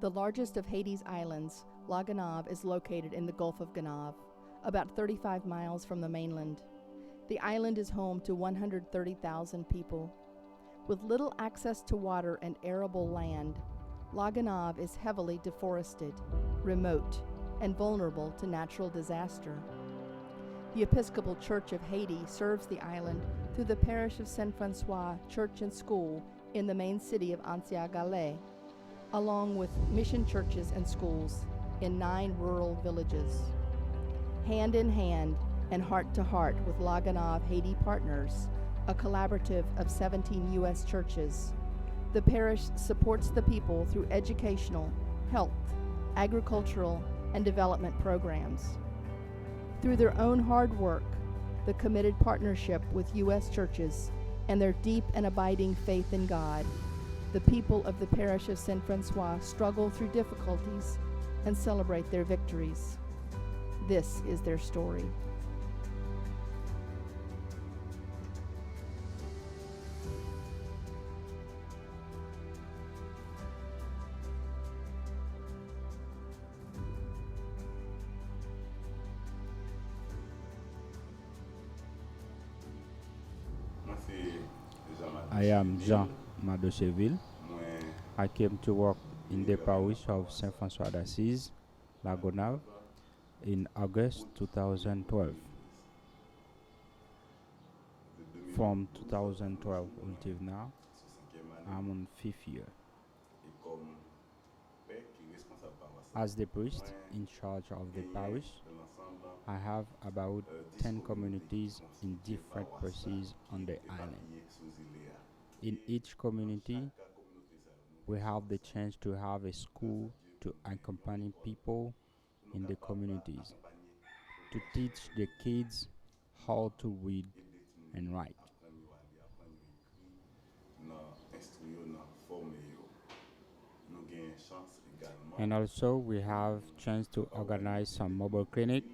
The largest of Haiti's islands, La Gonave is located in the Gulf of Gonave, about 35 miles from the mainland. The island is home to 130,000 people. With little access to water and arable land, La Gonave is heavily deforested, remote, and vulnerable to natural disaster. The Episcopal Church of Haiti serves the island through the parish of Saint-Francois Church and School in the main city of Ansiagalé, along with mission churches and schools in 9 rural villages. Hand in hand and heart to heart with La Gonave Haiti Partners, a collaborative of 17 U.S. churches, the parish supports the people through educational, health, agricultural, and development programs. Through their own hard work, the committed partnership with U.S. churches, and their deep and abiding faith in God, the people of the parish of Saint-Francois struggle through difficulties and celebrate their victories. This is their story. I am Jean Madocheville. I came to work in the parish of Saint-François d'Assise, La Gonave, in August 2012. From 2012 until now, I'm on 5th year. As the priest in charge of the parish, I have about 10 communities in different places on the island. In each community, we have the chance to have a school to accompany people in the communities, to teach the kids how to read and write. And also we have chance to organize some mobile clinic.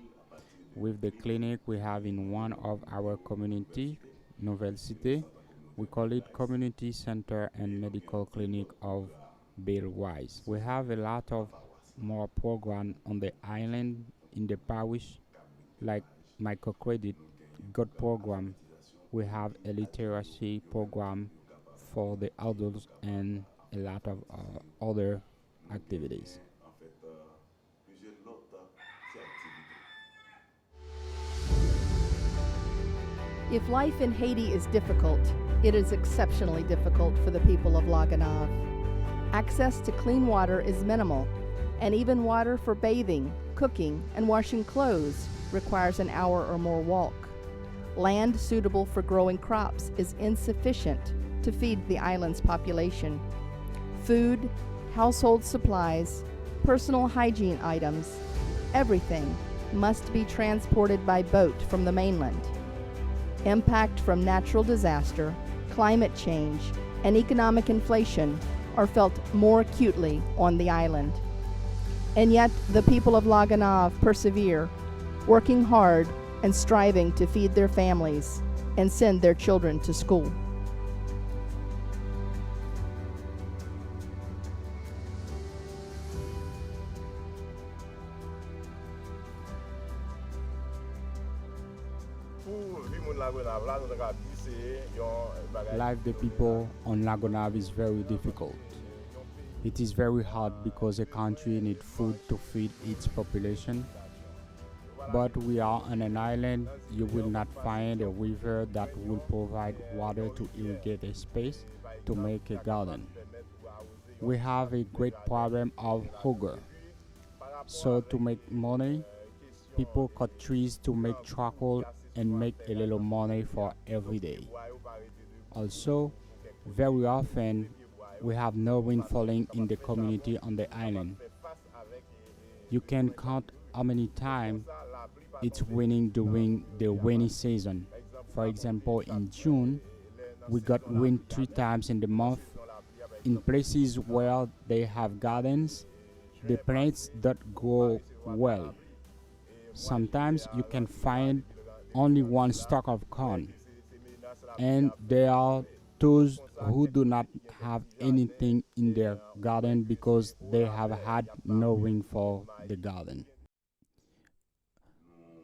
With the clinic we have in one of our community, Nouvelle Cité, we call it Community Center and Medical Clinic of Bellwise. We have a lot of more programs on the island in the parish, like microcredit, God program. We have a literacy program for the adults and a lot of other activities. If life in Haiti is difficult, it is exceptionally difficult for the people of La Gonave. Access to clean water is minimal, and even water for bathing, cooking, and washing clothes requires an hour or more walk. Land suitable for growing crops is insufficient to feed the island's population. Food, household supplies, personal hygiene items, everything must be transported by boat from the mainland. Impact from natural disaster, climate change, and economic inflation are felt more acutely on the island. And yet, the people of La Gonave persevere, working hard and striving to feed their families and send their children to school. Life the people on La Gonave is very difficult. It is very hard because a country needs food to feed its population. But we are on an island. You will not find a river that will provide water to irrigate a space to make a garden. We have a great problem of hunger. So to make money, people cut trees to make charcoal and make a little money for every day. Also, very often, we have no rain falling in the community on the island. You can count how many times it's raining during the rainy season. For example, in June, we got rain 3 times in the month. In places where they have gardens, the plants don't grow well. Sometimes you can find only one stalk of corn, and there are those who do not have anything in their garden because they have had no rain for the garden.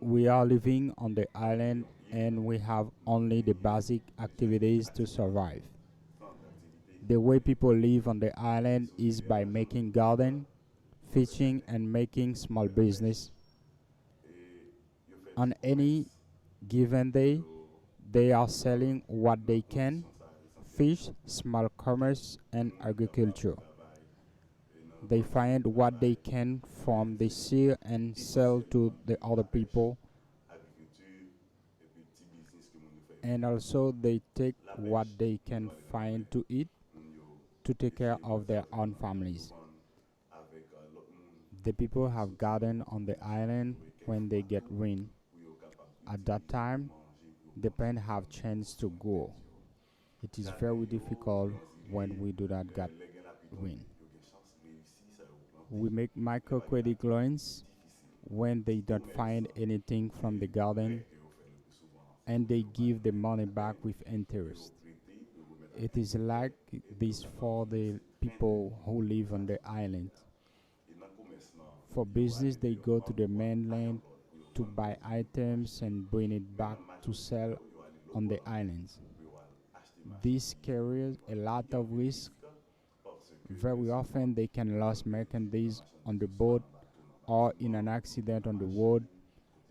We are living on the island and we have only the basic activities to survive. The way people live on the island is by making garden, fishing and making small business. On any given day, they are selling what they can: fish, small commerce, and agriculture. They find what they can from the sea and sell to the other people, and also they take what they can find to eat to take care of their own families. The people have garden on the island when they get rain. At that time, the plant have chance to grow. It is very difficult when we do not get rain. We make microcredit loans when they don't find anything from the garden and they give the money back with interest. It is like this for the people who live on the island. For business, they go to the mainland to buy items and bring it back to sell on the islands. This carries a lot of risk. Very often, they can lose merchandise on the boat or in an accident on the road.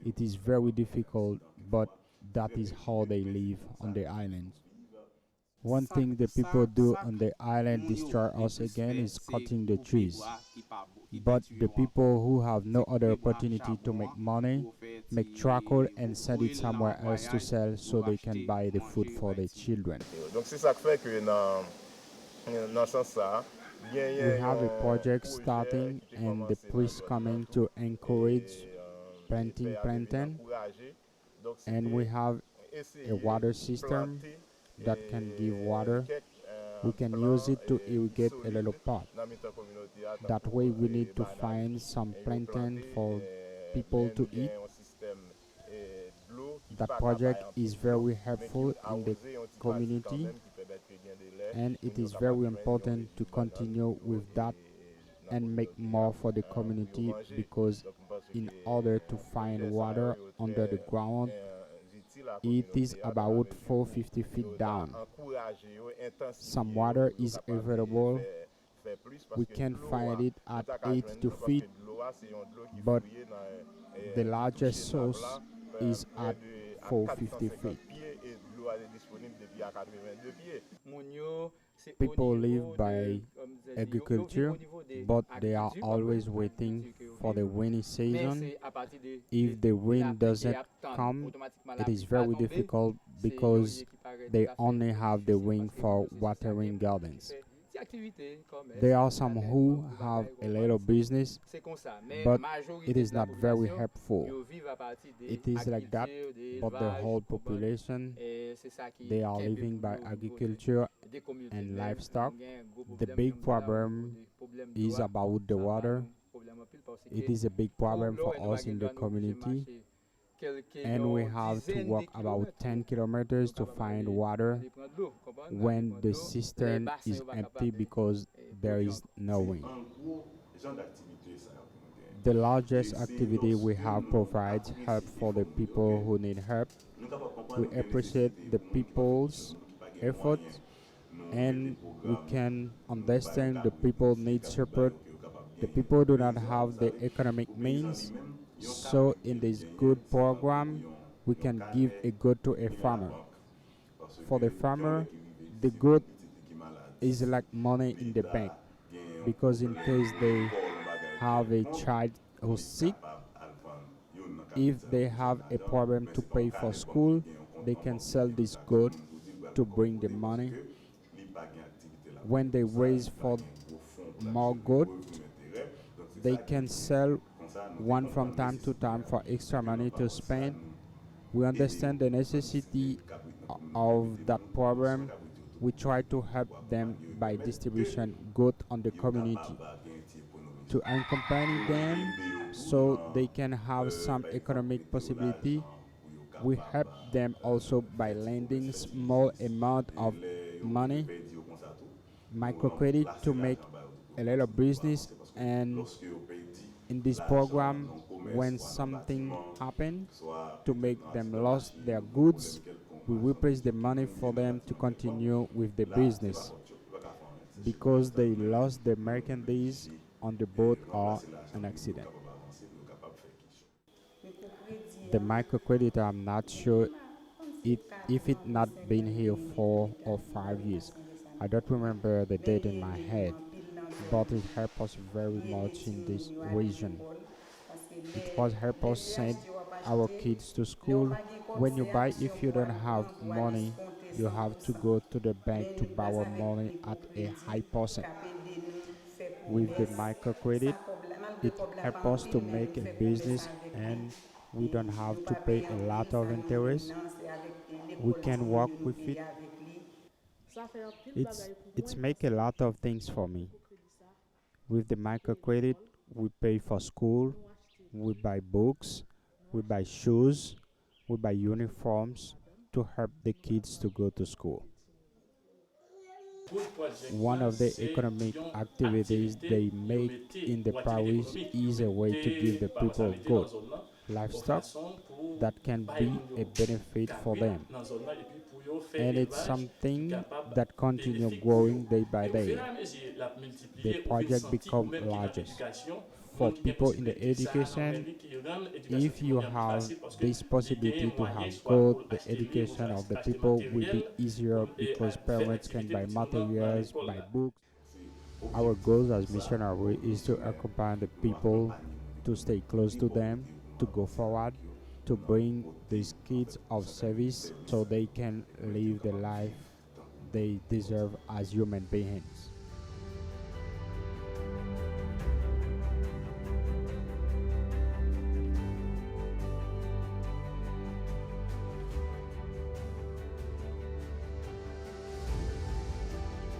It is very difficult, but that is how they live on the islands. One thing the people do on the island destroy us again is cutting the trees. But the people who have no other opportunity to make money make charcoal and send it somewhere else to sell so they can buy the food for their children. Donc c'est ça qui fait que dans ce sens ça, We have a project starting and the priest coming to encourage planting, and we have a water system that can give water. We can use it to irrigate a little pot. That way we need to find some plantain for people to eat. That project is very helpful in the community, and it is very important to continue with that and make more for the community, because in order to find water under the ground, it is about 450 feet down. Some water is available. We can find it at 82 feet, but the largest source is at 450 feet. People live by agriculture, but they are always waiting for the rainy season. If the rain doesn't come, it is very difficult because they only have the rain for watering gardens. There are some who have a little business, but it is not very helpful. It is like that, but the whole population, they are living by agriculture and livestock. The big problem is about the water. It is a big problem for us in the community, and we have to walk about 10 kilometers to find water when the cistern is empty because there is no rain. The largest activity we have provides help for the people who need help. We appreciate the people's effort, and we can understand the people need support. The people do not have the economic means, so in this good program, we can give a goat to a farmer. For the farmer, the goat is like money in the bank, because in case they have a child who's sick, if they have a problem to pay for school, they can sell this goat to bring the money. When they raise for more goat, they can sell one from time to time for extra money to spend. We understand the necessity of that problem. We try to help them by distribution goat on the community to accompany them so they can have some economic possibility. We help them also by lending small amount of money, microcredit to make a little business, and in this program, when something happen to make them lose their goods, we replace the money for them to continue with the business because they lost the merchandise on the boat or an accident. The microcredit, I'm not sure it if it not been here 4 or 5 years. I don't remember the date in my head, but it helped us very much in this region. It was help us send our kids to school. When you buy, if you don't have money, you have to go to the bank to borrow money at a high percent. With the microcredit, it helps us to make a business and we don't have to pay a lot of interest. We can work with it. It's make a lot of things for me. With the microcredit, we pay for school, we buy books, we buy shoes, we buy uniforms to help the kids to go to school. One of the economic activities they make in the parish is a way to give the people good livestock that can be a benefit for them. And it's something that continue growing day by day. The project become larger. For people in the education, if you have this possibility to have good, the education of the people will be easier because parents can buy materials, buy books. Our goals as missionary is to accompany the people, to stay close to them, to go forward, to bring these kids of service so they can live the life they deserve as human beings.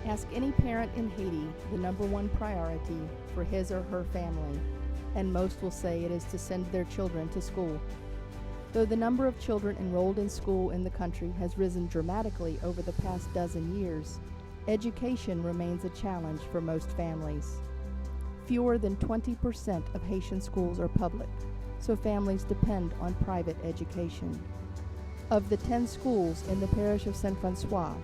Ask any parent in Haiti the number one priority for his or her family, and most will say it is to send their children to school. Though the number of children enrolled in school in the country has risen dramatically over the past dozen years, education remains a challenge for most families. Fewer than 20% of Haitian schools are public, so families depend on private education. Of the 10 schools in the parish of Saint Francois,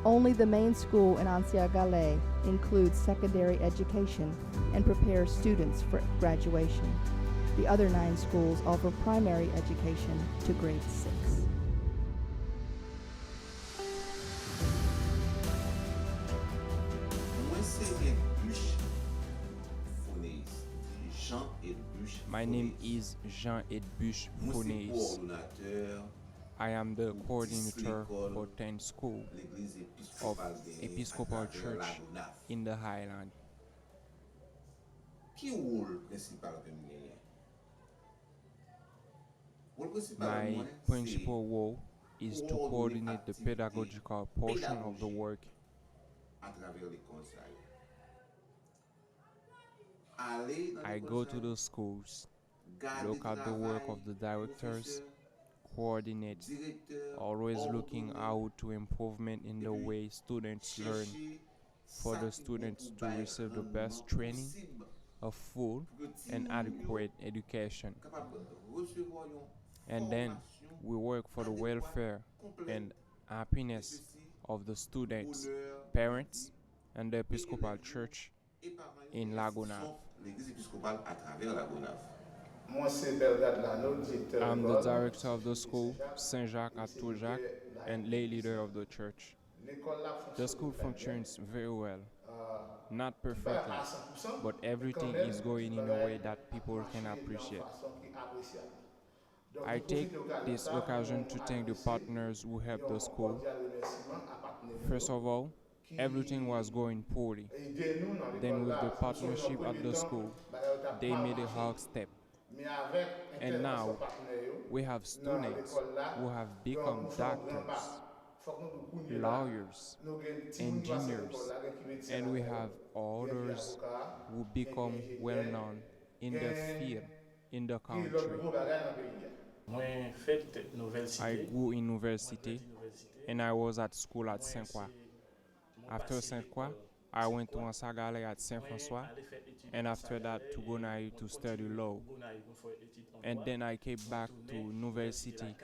only the main school in Ancien Galais includes secondary education and prepares students for graduation. The other 9 schools offer primary education to grade 6. My name is Jean Edbuche Fournier. I am the coordinator for 10 school of Episcopal Church in the Highland. My principal role is to coordinate the pedagogical portion of the work. I go to the schools, look at the work of the directors, coordinate, always looking out to improvement in the way students learn, for the students to receive the best training, a full and adequate education. And then we work for the welfare and happiness of the students, parents, and the Episcopal Church in La Gonave. I'm the director of the school, Saint Jacques at Toujac, and lay leader of the church. The school functions very well, not perfectly, but everything is going in a way that people can appreciate. I take this occasion to thank the partners who helped the school. First of all, everything was going poorly. Then with the partnership at the school, they made a hard step. And now we have students who have become doctors, lawyers, engineers, and we have others who become well known in their field in the country. I grew in university and I was at school at Saint Croix. After Saint Croix, I went to Ansagale at Saint Francois, and after that to Gonave to study law. And then I came back to Nouvelle City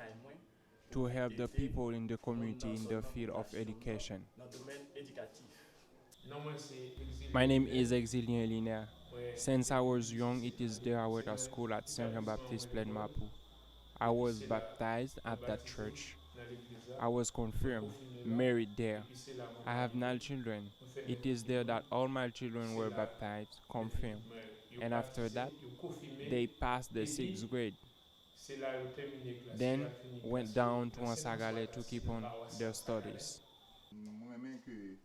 to help the people in the community in the field of education. My name is Exilien Linéa. Since I was young, it is there I went to school at Saint Jean Baptiste Plaine Mapu. I was baptized at that church. I was confirmed, married there. I have 9 children. It is there that all my children were baptized, confirmed. And after that, they passed the 6th grade. Then went down to Ansagale to keep on their studies.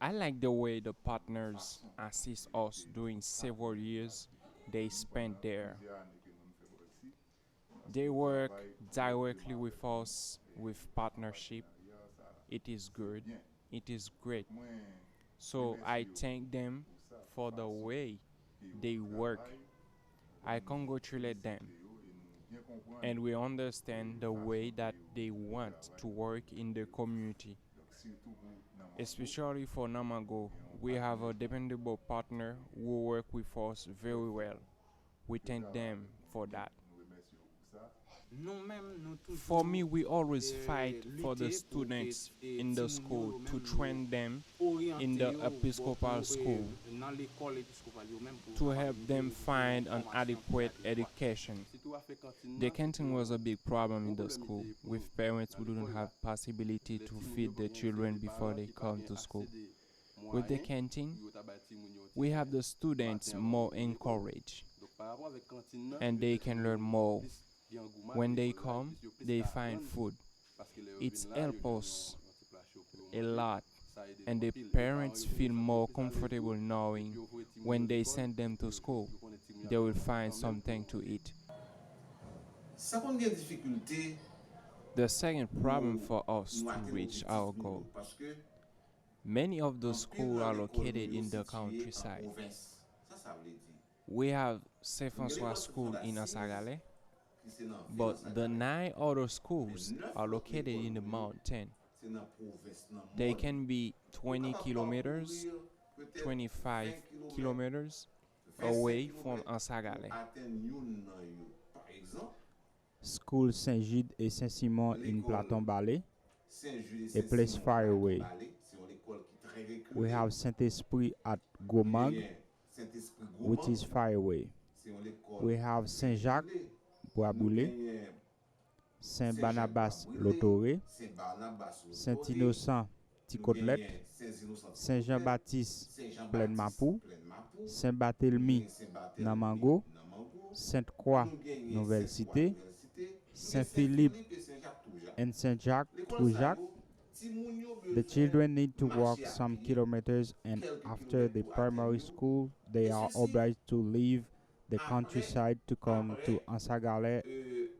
I like the way the partners assist us during several years they spent there. They work directly with us with partnership. It is good. It is great. So I thank them for the way they work. I congratulate them. And we understand the way that they want to work in the community. Especially for Namago, we have a dependable partner who work with us very well. We thank them for that. For me, we always fight for the students in the school to train them in the Episcopal school to help them find an adequate education. The canteen was a big problem in the school, with parents who didn't have possibility to feed their children before they come to school. With the canteen, we have the students more encouraged, and they can learn more. When they come, they find food. It's help us a lot, and the parents feel more comfortable knowing when they send them to school, they will find something to eat. Ça pose bien difficulté The second problem pour for us to mater reach l'objectif our nous goal. parce que Many of the en pile schools dans are l'école located nous in the situé en countryside. province. Ça veut dire. We have Saint Donc, Francois l'école School in Saint-François Asagale, qui c'est dans but ville the Saint-François. 9 other schools Les 9 are autres located écoles in the nous, mountain. c'est dans province, dans They monde. can be 20 Capable kilometers, parcourir peut-être 25 20 kilometers 25 away from kilomètres Asagale. pour atteindre une dans yo. Par exemple, School Saint-Gide et Saint-Simon in l'école Platon-Ballet, Saint-Jules a place far away. C'est une école qui est très reculée. We have Saint-Esprit at Il y Gomag, a Saint-Esprit which Gourmand, is far away. c'est une école We have Saint-Jacques, reculée. Boaboulé, Nous gagnons Saint-Barnabas, Saint-Jacques Lotoré, Saint-Barnabas, Saint-Innocent, Ticotelette, Saint-Jean-Baptiste, Plaine Mapou, Saint-Barthélemy, Namango, Sainte-Croix, Nouvelle Cité, Saint-Philippe, and Saint-Jacques, Troujac. The children need to walk some kilometers, and after the primary school, they are obliged to leave the countryside to come to Ansagale,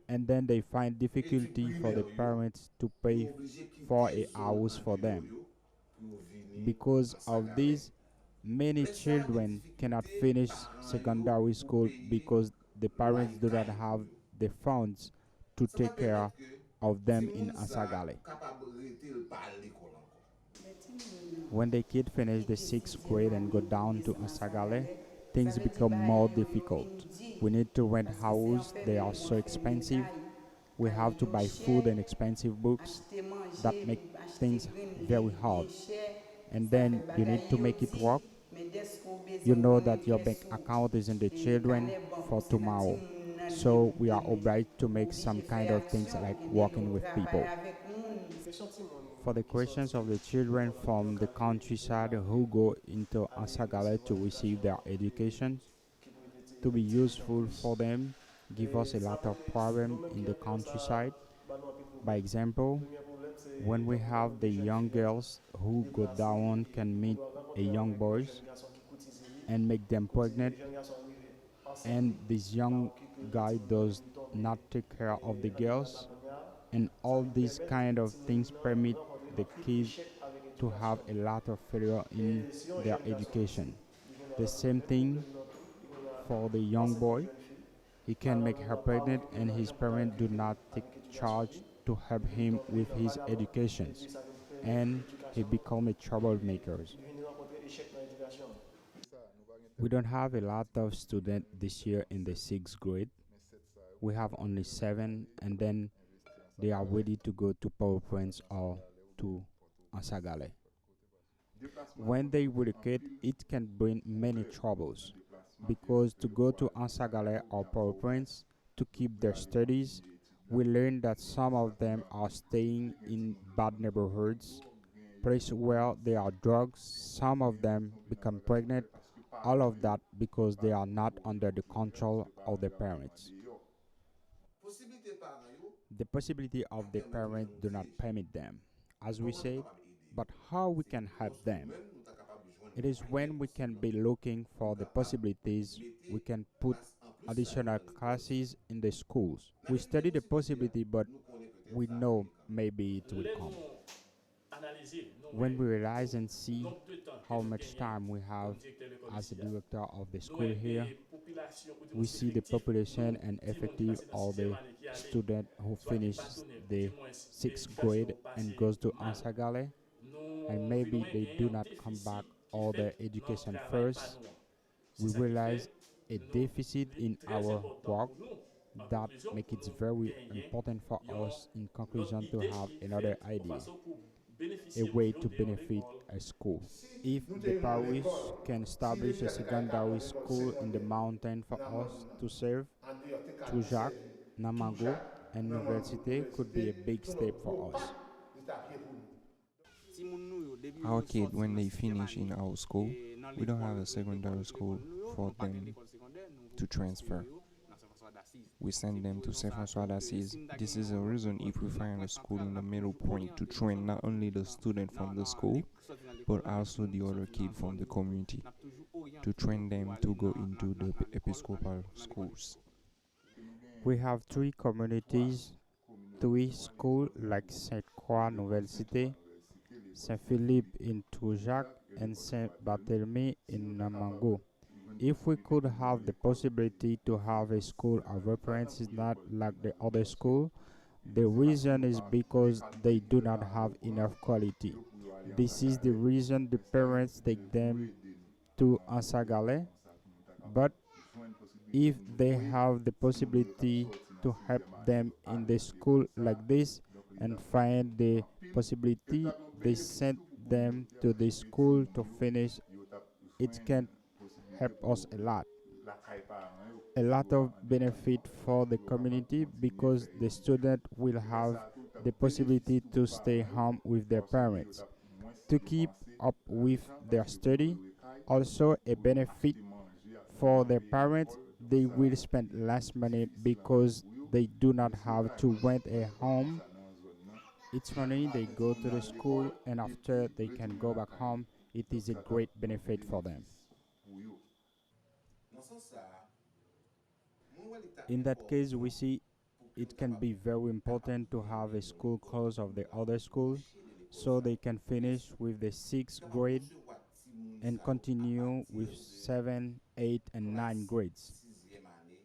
and then they find difficulty for the parents to pay for a house for them. Because of this, many children cannot finish secondary school because the parents do not have the funds to take care of them in Ansagale. When the kid finish the 6th grade and go down to Ansagale, things become more difficult. We need to rent houses, they are so expensive. We have to buy food and expensive books that make things very hard. And then you need to make it work. You know that your bank account is in the children for tomorrow. So we are obliged to make some kind of things like working with people. For the questions of the children from the countryside who go into Ansagale to receive their education, to be useful for them, give us a lot of problem in the countryside. By example, when we have the young girls who go down can meet a young boys and make them pregnant, and this young guy does not take care of the girls, and all these kind of things permit the kids to have a lot of failure in their education. The same thing for the young boy. He can make her pregnant and his parents do not take charge to help him with his education, and he become a troublemaker. We don't have a lot of students this year in the sixth grade. We have only seven, and then they are ready to go to PowerPoints or to Ansagale. When they relocate, it can bring many troubles because to go to Ansagale or PowerPoints to keep their studies, we learn that some of them are staying in bad neighborhoods, places where there are drugs, some of them become pregnant, all of that because they are not under the control of their parents. Posibilite paran yo, The possibility pa of the permet yo parent jwen nou do not siyeji. permit them, as we Koman nou said, kapab ede yo? but how we Se can help loske nou them. men nou ta kapab jwen It nou is mwayen when we can be posiblan looking pou for the kapab possibilities, mette we can put klas an plus sa yo additional nan l'ekol si. classes in the schools. Nan We medite study the posibilite ya, possibility, but nou konen peut-être we sa know arrive kan. maybe it will Le come. nou analize, nou When we realize and nou see nombre de temps que how nou much genyen time we have comme directeur l'école as a ici, director of the nou school here, population ou we dimons see the effectif, population nou and ti moun ki effective pase dans of 6e the année qui allait, student who soit qui finishes patounen, ou the du moins sixth verification grade and passé goes to mal, Ansagale, and nou maybe vinwen they genyen do un not come back déficit qui all their fait nan education travail pa first. nou. We C'est ça qui realize fait a nou deficit in très our important work pour nous, en that conclusion, make pour it nous very gagner important for yon us in l'autre conclusion to idée have qui another fait de idea, façon pour a bénéficier way moun to yo de yon benefit l'école. a school. Si If nou the te yon parish l'ekol, can si establish a revye te kay secondary 40 moun school in the 50 mountain for nan us moun to serve, an de yon te ka Tujak, diseji, Namango, Toujak, and nan moun University could be a big step for us. Li ta pye pou nou. Our kids, when they finish in our school, we don't have a secondary school for them to transfer. We send them to Saint Francois d'Assise. This is a reason if we find a school in the middle point to train not only the student from the school, but also the other kid from the community, to train them to go into the Episcopal schools. We have three communities, three schools like Saint Croix Nouvelle Cité, Saint Philippe in Tujak, and Saint Barthélemy in Namango. If we could have the possibility to have a school of reference is not like the other school, the reason is because they do not have enough quality. This is the reason the parents take them to Ansagale, but if they have the possibility to help them in the school like this and find the possibility, they send them to the school to finish, it can help us a lot. A lot of benefit for the community because the student will have the possibility to stay home with their parents to keep up with their study. Also a benefit for their parents, they will spend less money because they do not have to rent a home. Each morning they go to the school and after they can go back home. It is a great benefit for them. Nan san sa, moun wè li ta In that import case, we see pou ke it nou can kapab be very important to have a school close of the other school so they can finish with the sixth kapab grade recevoir ti moun and sa yo continue a with patir de 7, 8, and 9 grades. 6e année,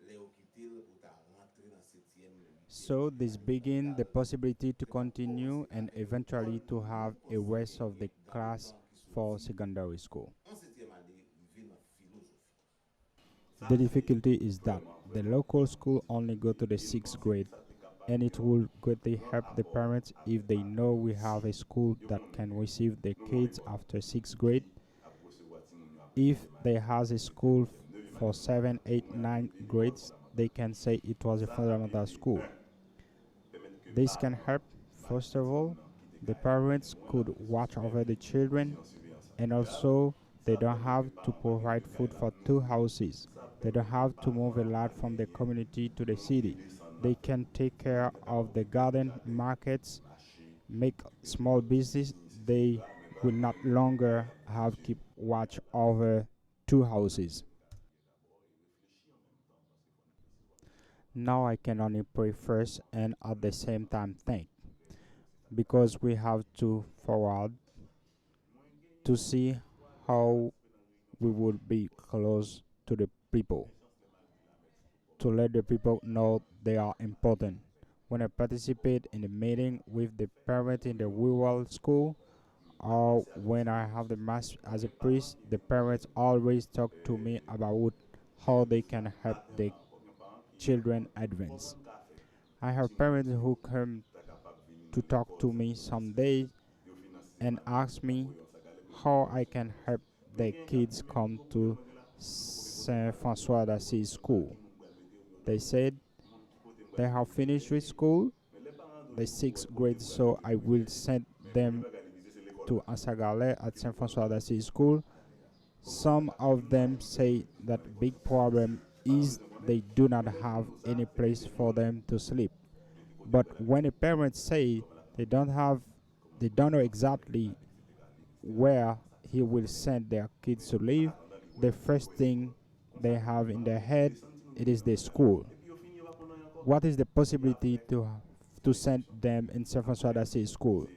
le yo kitil pou ta rentre nan 7e, 8e. So this begin the possibility to continue and eventually to have a rest of the class for secondary school. En 7e année, rive nan filosofi. The difficulty is that the local school only go to the sixth grade, and it will greatly help the parents if they know we have a school that can receive the kids after sixth grade. If they has a school for 7, 8, 9 grades, they can say it was a fundamental school. This can help. First of all, the parents could watch over the children, and also they don't have to provide food for 2 houses. They don't have to move a lot from the community to the city. They can take care of the garden markets, make small business. They will not longer have keep watch over 2 houses. Now I can only pray first and at the same time thank, because we have to forward to see how we would be close to the people, to let the people know they are important. When I participate in a meeting with the parent in the rural school, or when I have the mass as a priest, the parents always talk to me about how they can help their children advance. I have parents who come to talk to me some days and ask me how I can help their kids come to Saint Francois d'Assise school. They said they have finished with school, the sixth grade, so I will send them to Ansagale at Saint Francois d'Assise school. Some of them say that big problem is they do not have any place for them to sleep. But when a parent say they don't have, they don't know exactly where he will send their kids to live, the first thing they have in their head it is the school. What is the possibility to send them in San Francois d'Assise school?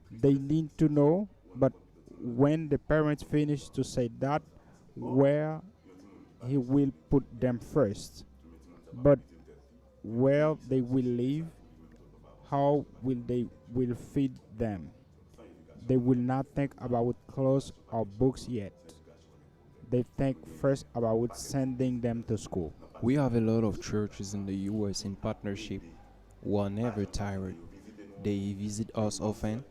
They need to know, but when the parents finish to say that, where he will put them first, but where they will live, how will they will feed them. They will not think about clothes or books yet. They think first about sending them to school. We have a lot of churches in the US in partnership who are never tired. They visit us often.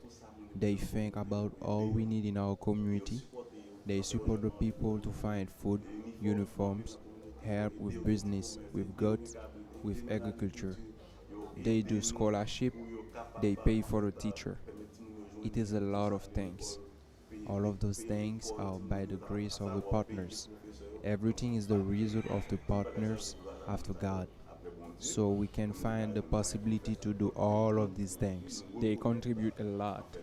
They think about all we need in our community. They support the people to find food, uniforms, help with business, with goods, with agriculture. They do scholarship. They pay for the teacher. It is a lot of things. All of those things are by the grace of the partners. Everything is the result of the partners after God. So we can find the possibility to do all of these things. They contribute a lot,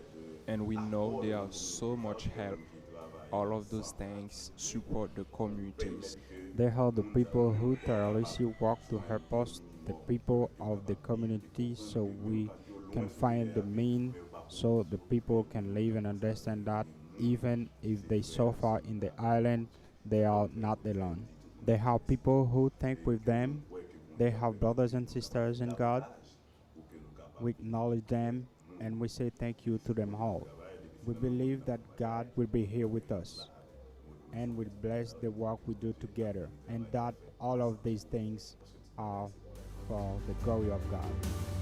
and we know they are so much help. All of those things support the communities. They are the people who tirelessly work to help us, the people of the community, so we can find the mean, so the people can live and understand that even if they suffer in the island, they are not alone. They have people who think with them. They have brothers and sisters in God. We acknowledge them and we say thank you to them all. We believe that God will be here with us and will bless the work we do together, and that all of these things are for the glory of God.